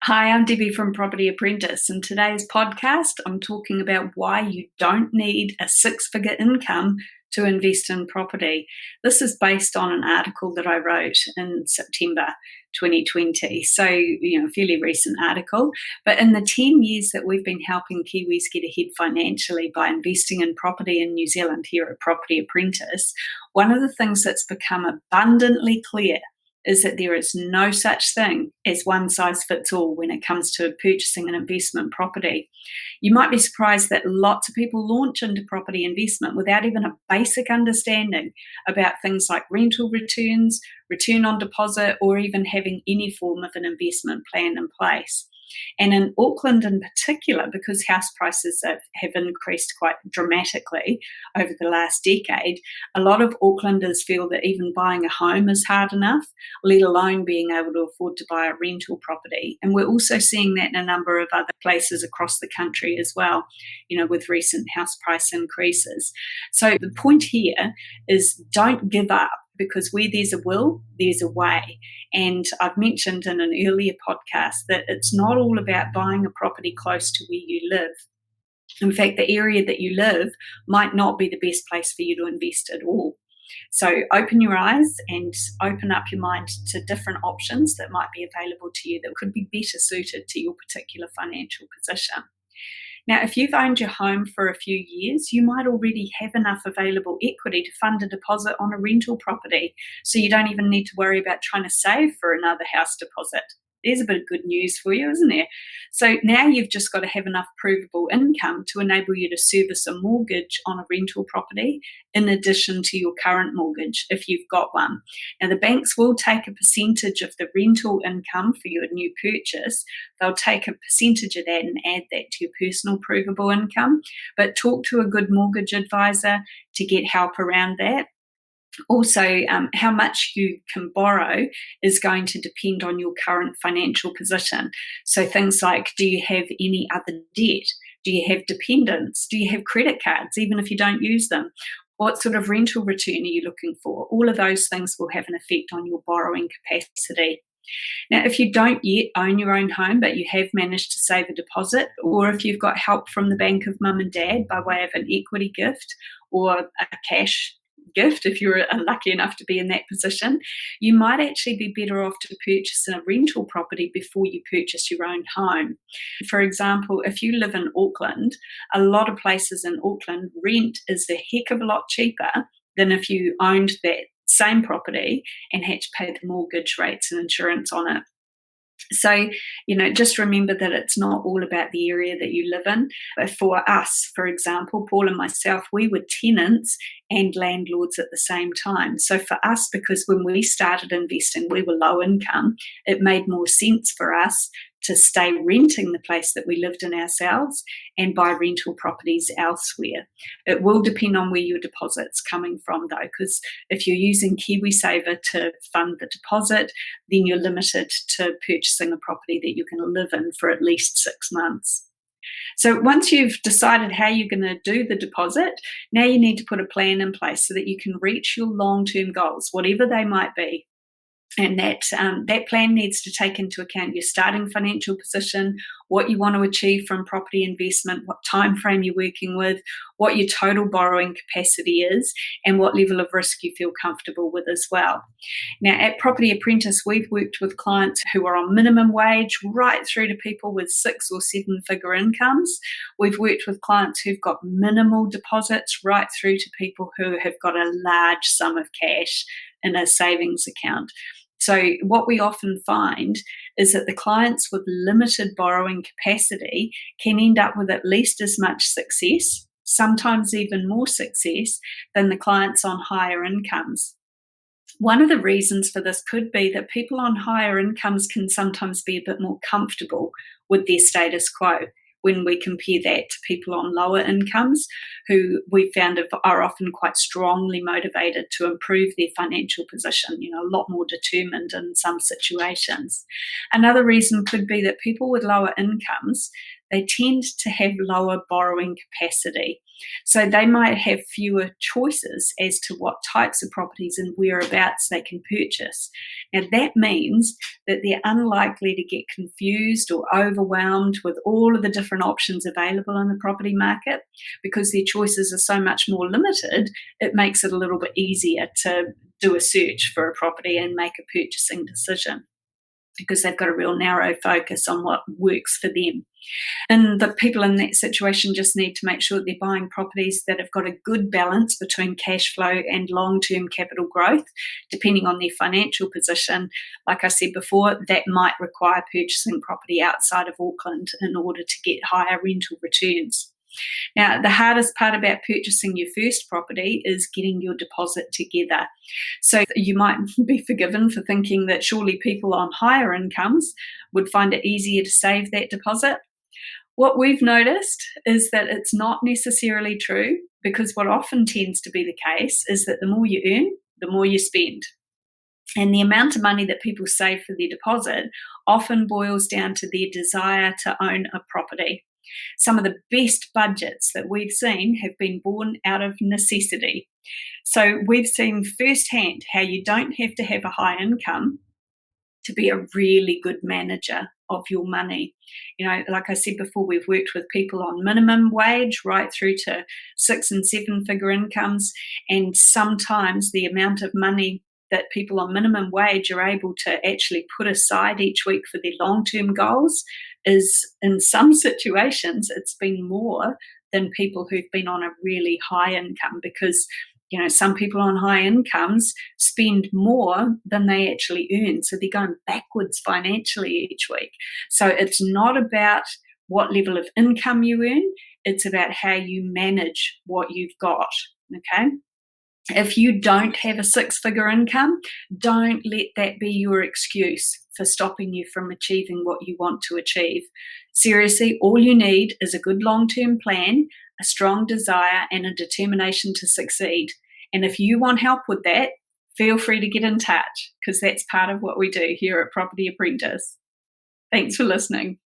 Hi, I'm Debbie from Property Apprentice. In today's podcast, I'm talking about why you don't need a six-figure income to invest in property. This is based on an article that I wrote in September 2020. So, a fairly recent article. But in the 10 years that we've been helping Kiwis get ahead financially by investing in property in New Zealand here at Property Apprentice, one of the things that's become abundantly clear is that there is no such thing as one size fits all when it comes to purchasing an investment property. You might be surprised that lots of people launch into property investment without even a basic understanding about things like rental returns, return on deposit, or even having any form of an investment plan in place. And in Auckland in particular, because house prices have increased quite dramatically over the last decade, a lot of Aucklanders feel that even buying a home is hard enough, let alone being able to afford to buy a rental property. And we're also seeing that in a number of other places across the country as well, with recent house price increases. So the point here is don't give up, because where there's a will, there's a way. And I've mentioned in an earlier podcast that it's not all about buying a property close to where you live. In fact, the area that you live might not be the best place for you to invest at all. So open your eyes and open up your mind to different options that might be available to you that could be better suited to your particular financial position. Now, if you've owned your home for a few years, you might already have enough available equity to fund a deposit on a rental property, so you don't even need to worry about trying to save for another house deposit. There's a bit of good news for you, isn't there? So now you've just got to have enough provable income to enable you to service a mortgage on a rental property in addition to your current mortgage, if you've got one. Now, the banks will take a percentage of the rental income for your new purchase. They'll take a percentage of that and add that to your personal provable income. But talk to a good mortgage advisor to get help around that. Also, how much you can borrow is going to depend on your current financial position. So things like, do you have any other debt? Do you have dependents? Do you have credit cards, even if you don't use them? What sort of rental return are you looking for? All of those things will have an effect on your borrowing capacity. Now, if you don't yet own your own home, but you have managed to save a deposit, or if you've got help from the bank of mum and dad by way of an equity gift or a cash gift, if you're lucky enough to be in that position, you might actually be better off to purchase a rental property before you purchase your own home. For example, if you live in Auckland, a lot of places in Auckland, rent is a heck of a lot cheaper than if you owned that same property and had to pay the mortgage rates and insurance on it. So, just remember that it's not all about the area that you live in. But for us, for example, Paul and myself, we were tenants and landlords at the same time. So for us, because when we started investing, we were low income, it made more sense for us to stay renting the place that we lived in ourselves and buy rental properties elsewhere. It will depend on where your deposit's coming from, though, because if you're using KiwiSaver to fund the deposit, then you're limited to purchasing a property that you can live in for at least 6 months. So once you've decided how you're going to do the deposit, now you need to put a plan in place so that you can reach your long-term goals, whatever they might be. And that plan needs to take into account your starting financial position, what you want to achieve from property investment, what time frame you're working with, what your total borrowing capacity is, and what level of risk you feel comfortable with as well. Now, at Property Apprentice, we've worked with clients who are on minimum wage right through to people with 6 or 7 figure incomes. We've worked with clients who've got minimal deposits right through to people who have got a large sum of cash in a savings account. So what we often find is that the clients with limited borrowing capacity can end up with at least as much success, sometimes even more success, than the clients on higher incomes. One of the reasons for this could be that people on higher incomes can sometimes be a bit more comfortable with their status quo when we compare that to people on lower incomes who we found are often quite strongly motivated to improve their financial position, a lot more determined in some situations. Another reason could be that people with lower incomes, they tend to have lower borrowing capacity. So they might have fewer choices as to what types of properties and whereabouts they can purchase. Now, that means that they're unlikely to get confused or overwhelmed with all of the different options available in the property market. Because their choices are so much more limited, it makes it a little bit easier to do a search for a property and make a purchasing decision, because they've got a real narrow focus on what works for them. And the people in that situation just need to make sure that they're buying properties that have got a good balance between cash flow and long-term capital growth, depending on their financial position. Like I said before, that might require purchasing property outside of Auckland in order to get higher rental returns. Now, the hardest part about purchasing your first property is getting your deposit together. So you might be forgiven for thinking that surely people on higher incomes would find it easier to save that deposit. What we've noticed is that it's not necessarily true, because what often tends to be the case is that the more you earn, the more you spend. And the amount of money that people save for their deposit often boils down to their desire to own a property. Some of the best budgets that we've seen have been born out of necessity. So we've seen firsthand how you don't have to have a high income to be a really good manager of your money. You know, like I said before, we've worked with people on minimum wage right through to 6 and 7 figure incomes, and sometimes the amount of money that people on minimum wage are able to actually put aside each week for their long-term goals is, in some situations, it's been more than people who've been on a really high income, because some people on high incomes spend more than they actually earn. So they're going backwards financially each week. So it's not about what level of income you earn. It's about how you manage what you've got, okay? If you don't have a 6-figure income, don't let that be your excuse for stopping you from achieving what you want to achieve. Seriously, all you need is a good long-term plan, a strong desire, and a determination to succeed. And if you want help with that, feel free to get in touch, because that's part of what we do here at Property Apprentice. Thanks for listening.